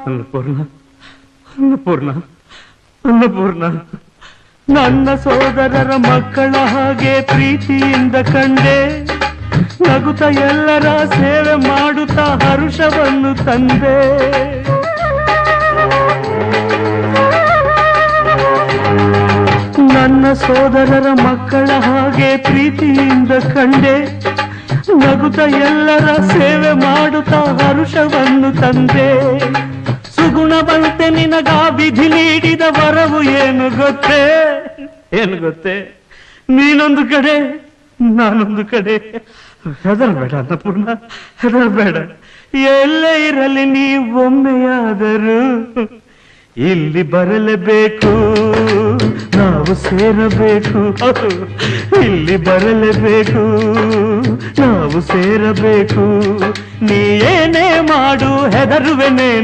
ಅನ್ನಪೂರ್ಣ, ಅನ್ನಪೂರ್ಣ, ಅನ್ನಪೂರ್ಣ, ನನ್ನ ಸೋದರರ ಮಕ್ಕಳ ಹಾಗೆ ಪ್ರೀತಿಯಿಂದ ಕಂಡೆ, ನಗುತ್ತ ಎಲ್ಲರ ಸೇವೆ ಮಾಡುತ್ತಾ ಹರುಷವನ್ನು ತಂದೆ. ನನ್ನ ಸೋದರರ ಮಕ್ಕಳ ಹಾಗೆ ಪ್ರೀತಿಯಿಂದ ಕಂಡೆ, ನಗುತ್ತ ಎಲ್ಲರ ಸೇವೆ ಮಾಡುತ್ತಾ ಹರುಷವನ್ನು ತಂದೆ. ಸುಗುಣವಂತೆ ನಿನಗ ವಿಧಿ ನೀಡಿದ ವರವು ಏನು ಗೊತ್ತೇ? ಏನು ಗೊತ್ತೇ? ನೀನೊಂದು ಕಡೆ, ನಾನೊಂದು ಕಡೆ. ಹೆದರಬೇಡ ಅನ್ನಪೂರ್ಣ, ಹೆದರಬೇಡ. ಎಲ್ಲೇ ಇರಲಿ ನೀ ಒಮ್ಮೆಯಾದರೂ ಇಲ್ಲಿ ಬರಲೇಬೇಕು, ನಾವು ಸೇರಬೇಕು. ಇಲ್ಲಿ ಬರಲೇಬೇಕು, ನಾವು ಸೇರಬೇಕು. ನೀ ಏನೇ ಮಾಡು ಹೆದರುವೆನೇನು